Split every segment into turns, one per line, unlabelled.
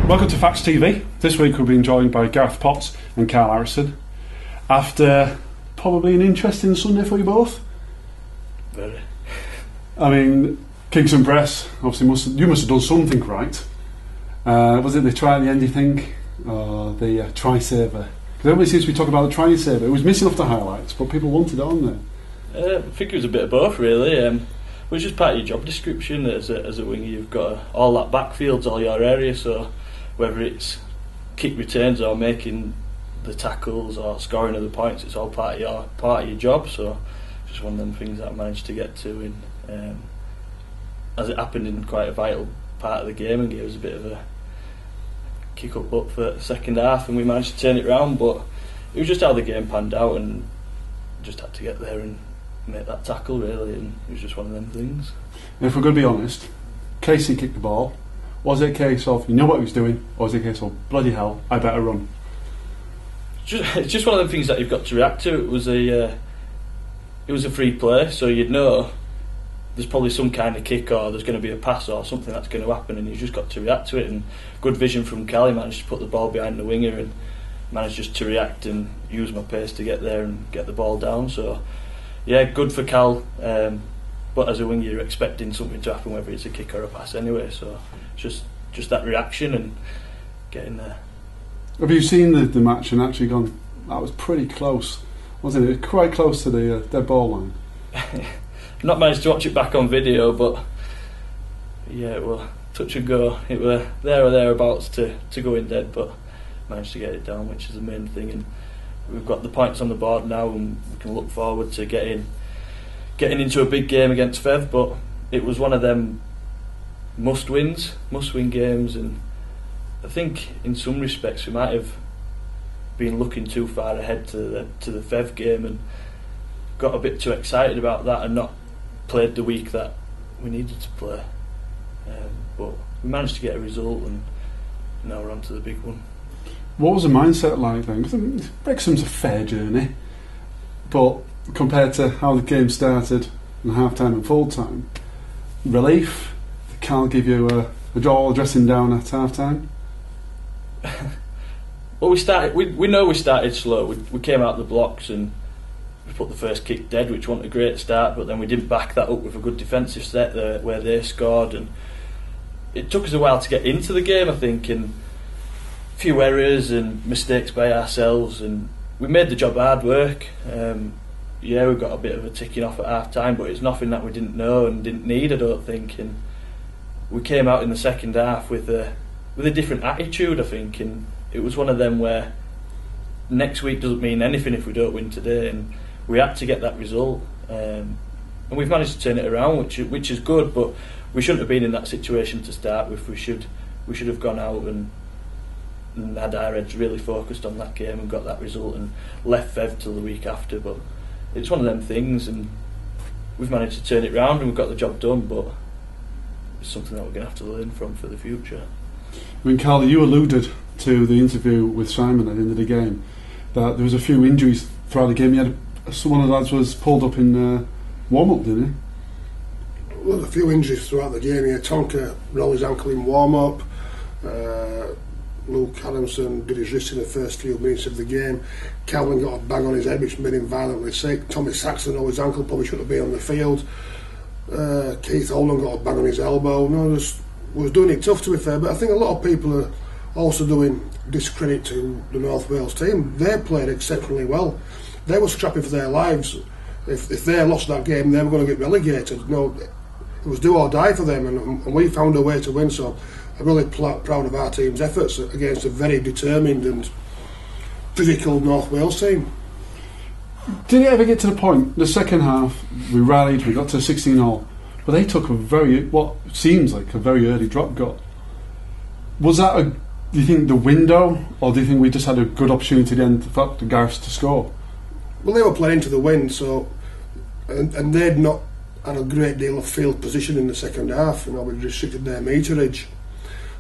Welcome to Fax TV. This week we're being joined by Gareth and Karl Harrison. After probably an interesting Sunday for you both.
Very.
I mean, Kingston Press, obviously you must have done something right. Was it the try at the end, do you think? Or the try saver? Because everybody seems to be talking about the try saver. It was missing off the highlights, but people wanted it on there.
I think it was a bit of both, really. It was just part of your job description as a winger. You've got all that backfield's all your area, so whether it's kick returns or making the tackles or scoring of the points, it's all part of your job. So just one of them things that I managed to get to in, as it happened in quite a vital part of the game, and gave us a bit of a kick up for the second half, and we managed to turn it round. But it was just how the game panned out, and just had to get there and make that tackle, really, and it was just one of them things.
And if we're going to be honest, Casey kicked the ball. Was it a case of you know what he was doing, or was it a case of bloody hell, I better run?
It's just one of them things that you've got to react to. It was a free play, so you'd know there's probably some kind of kick, or there's going to be a pass or something that's going to happen, and you've just got to react to it. And good vision from Karl. He managed to put the ball behind the winger and managed just to react and use my pace to get there and get the ball down. So yeah, good for Karl. But as a winger, you're expecting something to happen, whether it's a kick or a pass anyway. So just that reaction and getting there.
Have you seen the match and actually gone, that was pretty close, wasn't it? Quite close to the dead ball line.
I've not managed to watch it back on video, but yeah, it was touch and go. It were there or thereabouts to go in dead, but managed to get it down, which is the main thing. And we've got the points on the board now, and we can look forward to getting into a big game against Fev. But it was one of them must-win games, and I think in some respects we might have been looking too far ahead to the Fev game and got a bit too excited about that and not played the week that we needed to play. But we managed to get a result, and now we're on to the big one. What
was the mindset like then? Because Wrexham's a fair journey, but compared to how the game started in half-time and full-time, relief? Did Karl give you a draw dressing down at half-time?
Well, we know we started slow. We came out the blocks and we put the first kick dead, which wasn't a great start, but then we didn't back that up with a good defensive set there where they scored, and it took us a while to get into the game, I think, and a few errors and mistakes by ourselves, and we made the job hard work. Yeah, we got a bit of a ticking off at half time, but it's nothing that we didn't know and didn't need, I don't think. And we came out in the second half with a different attitude, I think, and it was one of them where next week doesn't mean anything if we don't win today, and we had to get that result, and we've managed to turn it around, which is good. But we shouldn't have been in that situation to start with. We should have gone out and had our heads really focused on that game and got that result and left Fev till the week after. But it's one of them things, and we've managed to turn it round and we've got the job done, but it's something that we're going to have to learn from for the future.
I mean, Karl, you alluded to the interview with Simon at the end of the game that there was a few injuries throughout the game. You had one of the lads was pulled up in warm-up, didn't he?
Well, a few injuries throughout the game. Tonka rolled his ankle in warm-up. Luke Adamson did his wrist in the first few minutes of the game. Calvin got a bang on his head, which made him violently sick. Tommy Saxon rolled his ankle, probably shouldn't have been on the field. Keith Holden got a bang on his elbow. No, was doing it tough, to be fair, but I think a lot of people are also doing discredit to the North Wales team. They played exceptionally well. They were scrapping for their lives. If they lost that game, they were going to get relegated. No, it was do or die for them, and we found a way to win. So I'm really proud of our team's efforts against a very determined and physical North Wales team.
Did it ever get to the point, the second half, we rallied, we got to 16-all, but they took what seems like a very early drop goal. Was that do you think the window, or do you think we just had a good opportunity then for Gareth to score?
Well, they were playing to the wind, so and they'd not had a great deal of field position in the second half. We restricted their meterage,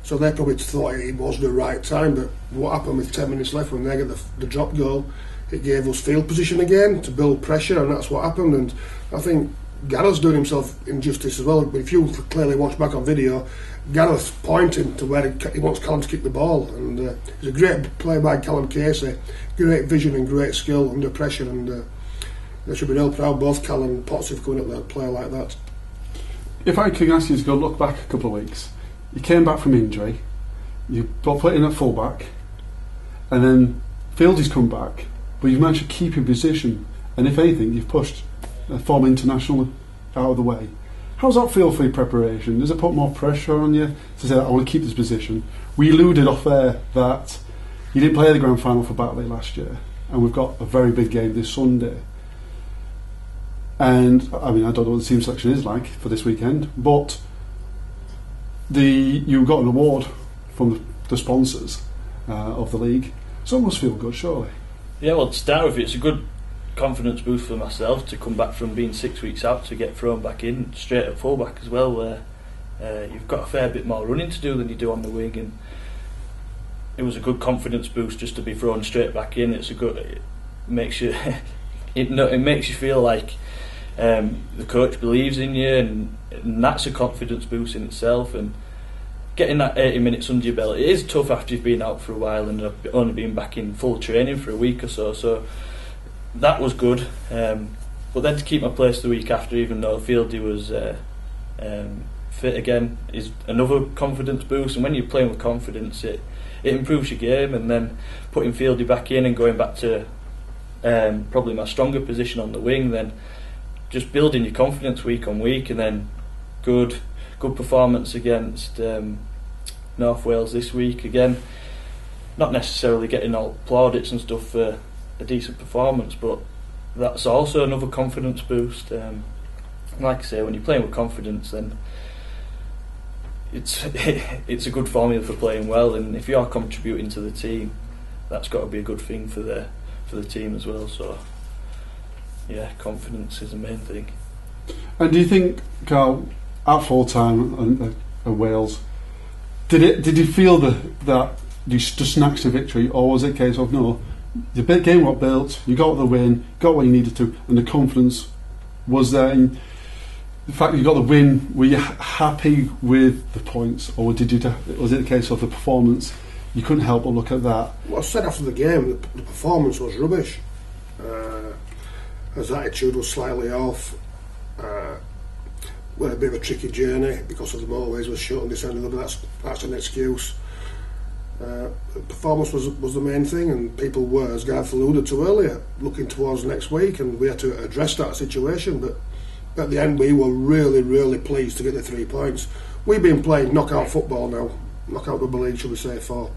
so they probably thought it was the right time. But what happened with 10 minutes left when they got the drop goal? It gave us field position again to build pressure, and that's what happened. And I think Gareth's doing himself injustice as well. But if you clearly watch back on video, Gareth's pointing to where he wants Callum to kick the ball, and it's a great play by Callum Casey, great vision and great skill under pressure, and they should be real proud, both Callum and Potts, for coming up there and play like that.
If I could ask you to go look back a couple of weeks, you came back from injury, you got put in at full-back, and then Fieldy's come back, but you've managed to keep your position, and if anything, you've pushed a former international out of the way. How's that feel for your preparation? Does it put more pressure on you to say, I want to keep this position? We alluded off air that you didn't play the grand final for Batley last year, and we've got a very big game this Sunday. And I mean, I don't know what the team selection is like for this weekend, but you got an award from the sponsors of the league, so it must feel good, surely. Yeah,
well, to start with, it's a good confidence boost for myself to come back from being 6 weeks out to get thrown back in straight at fullback as well, where you've got a fair bit more running to do than you do on the wing, and it was a good confidence boost just to be thrown straight back in. It makes you it makes you feel like the coach believes in you, and that's a confidence boost in itself. And getting that 80 minutes under your belt, it is tough after you've been out for a while, and I've only been back in full training for a week or so that was good. But then to keep my place the week after, even though Fieldy was fit again, is another confidence boost. And when you're playing with confidence, it improves your game. And then putting Fieldy back in and going back to probably my stronger position on the wing, then just building your confidence week on week. And then good performance against North Wales this week again. Not necessarily getting all plaudits and stuff for a decent performance, but that's also another confidence boost. Like I say, when you're playing with confidence, then it's a good formula for playing well, and if you are contributing to the team, that's got to be a good thing for the team as well. So yeah, confidence is the main thing.
And do you think, Karl, at full time at Wales, did you feel that you just snatched a victory, or was it a case of no, the big game got built, you got the win, got what you needed to, and the confidence was there? And the fact that you got the win, were you happy with the points, or was it a case of the performance? You couldn't help but look at that.
Well, I said after the game, the performance was rubbish. His attitude was slightly off. We had a bit of a tricky journey because of the motorways was shut and descending, but that's an excuse. Performance was the main thing, and people were, as Gareth alluded to earlier, looking towards next week, and we had to address that situation. But at the end, we were really, really pleased to get the 3 points. We've been playing knockout football now, knockout rugby league, should we say, for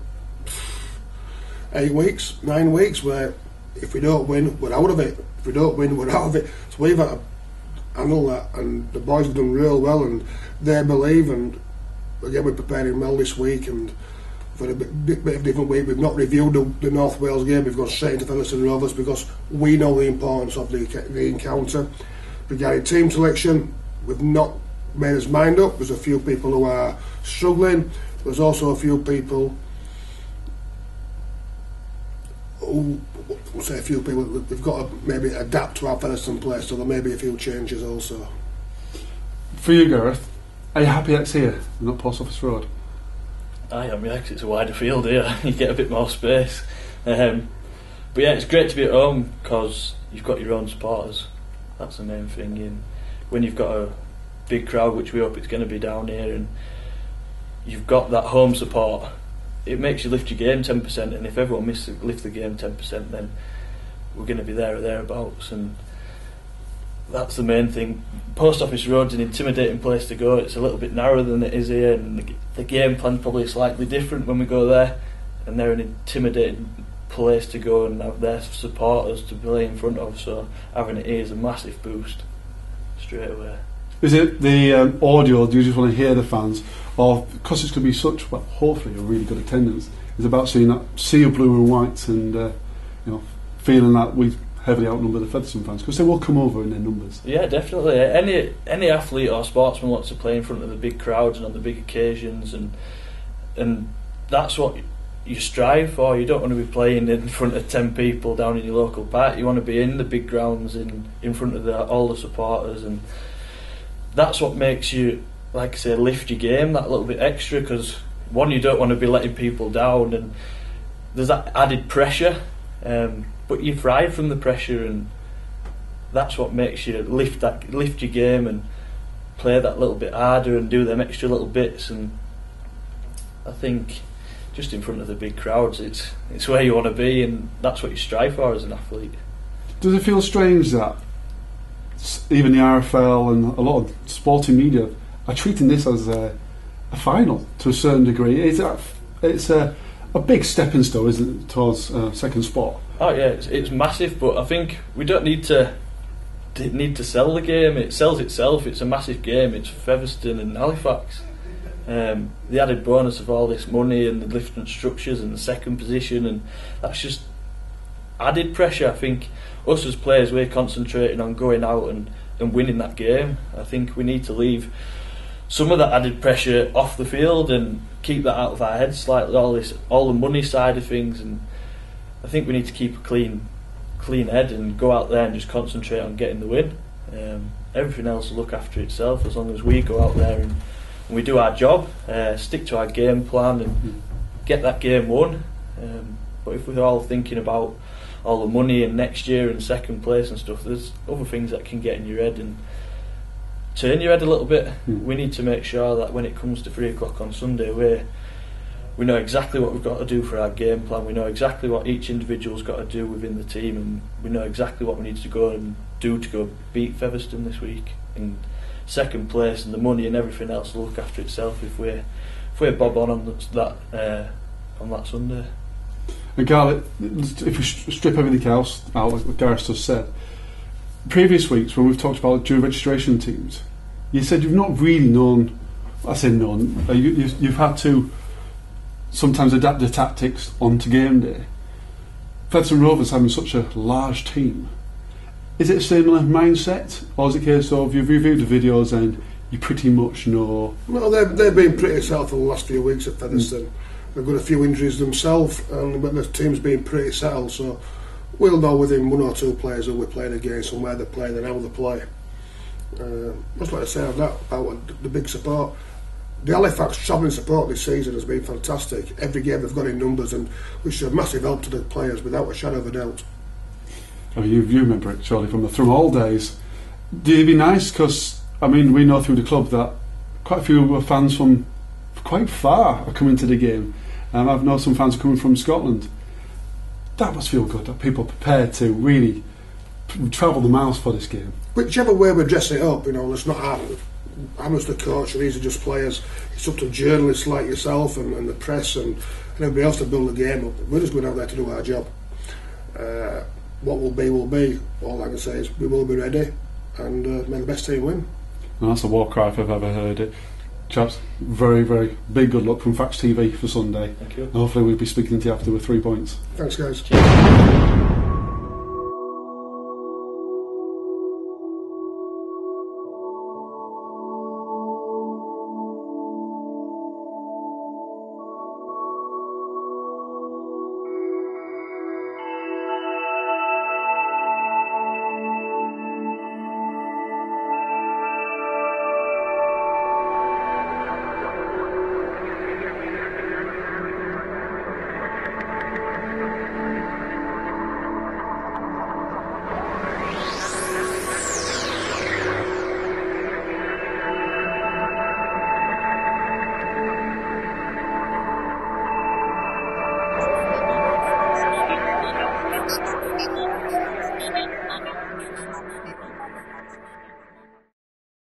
8 weeks, 9 weeks, where if we don't win, we're out of it. If we don't win, we're out of it. So we've had to handle that, and the boys have done real well, and they believe. And again, we're preparing well this week, and for a bit of a different week. We've not reviewed the North Wales game. We've gone straight into Featherstone Rovers because we know the importance of the encounter. Regarding team selection, we've not made his mind up. There's a few people who are struggling. There's also a few people who, we'll say a few people, we've got to maybe adapt to our Featherstone play, so there may be a few changes also.
For you, Gareth, are you happy it's here, not Post Office Road?
I am, yeah, because it's a wider field here. You get a bit more space. But yeah, it's great to be at home because you've got your own supporters. That's the main thing. And when you've got a big crowd, which we hope it's going to be down here, and you've got that home support, it makes you lift your game 10%. And if everyone lifts the game 10%, then we're going to be there or thereabouts. And that's the main thing. Post Office Road's an intimidating place to go. It's a little bit narrower than it is here, and the game plan's probably slightly different when we go there, and they're an intimidating place to go and have their supporters to play in front of, so having it here is a massive boost straight away.
Is it the audio, do you just want to hear the fans, or because it's going to be such, well, hopefully a really good attendance, it's about seeing that sea of blue and white, and feeling that we heavily outnumber the Featherstone fans, because they will come over in their numbers.
Yeah, definitely. Any athlete or sportsman wants to play in front of the big crowds and on the big occasions, and that's what you strive for. You don't want to be playing in front of 10 people down in your local park. You want to be in the big grounds, in front of all the supporters, and that's what makes you, like I say, lift your game that little bit extra, because one, you don't want to be letting people down, and there's that added pressure, but you thrive from the pressure, and that's what makes you lift your game and play that little bit harder and do them extra little bits. And I think just in front of the big crowds, it's where you want to be, and that's what you strive for as an athlete.
Does it feel strange that even the RFL and a lot of sporting media are treating this as a final to a certain degree? It's a big stepping stone, isn't it, towards second spot? Oh yeah,
it's massive, but I think we don't need to sell the game. It sells itself. It's a massive game. It's Featherstone and Halifax. The added bonus of all this money and the different structures and the second position, and that's just added pressure. I think us as players, we're concentrating on going out and winning that game. I think we need to leave some of that added pressure off the field and keep that out of our heads slightly, all the money side of things, and I think we need to keep a clean head and go out there and just concentrate on getting the win. Everything else will look after itself as long as we go out there and we do our job, stick to our game plan and get that game won. But if we're all thinking about all the money and next year and second place and stuff, there's other things that can get in your head and turn your head a little bit. We need to make sure that when it comes to 3 o'clock on Sunday, we know exactly what we've got to do for our game plan. We know exactly what each individual's got to do within the team, and we know exactly what we need to go and do to go beat Featherstone this week. And second place and the money and everything else will look after itself if we're bob on that Sunday.
And Karl, if we strip everything else out, like what Gareth just said, previous weeks when we've talked about dual registration teams, you said you've not really known. I say known. You've had to sometimes adapt the tactics onto game day. Featherstone Rovers having such a large team, is it a similar mindset, or is it a case of you've reviewed the videos and you pretty much know?
Well, they've been pretty settled for the last few weeks at Featherstone. They've got a few injuries themselves, but the team's been pretty settled, so we'll know within 1 or 2 players who we're playing against and where they're playing and how they play. Just like I say about the big support. The Halifax travelling support this season has been fantastic. Every game they've got in numbers, and which is a massive help to the players without a shadow of a doubt.
I mean, you remember it surely from the Thrum Hall days. Do it be nice? Because I mean, we know through the club that quite a few were fans from quite far are coming to the game. I've known some fans coming from Scotland. That must feel good that people are prepared to really travel the miles for this game.
Whichever way we dress it up, it's not I'm just the coach, and these are just players. It's up to journalists like yourself and the press and everybody else to build the game up. We're just going out there to do our job. What will be will be. All I can say is we will be ready and make the best team win.
And that's a war cry if I've ever heard it. Chaps, very, very big good luck from Fax TV for Sunday.
Thank you.
And hopefully we'll be speaking to you after with 3 points.
Thanks, guys.
Cheers.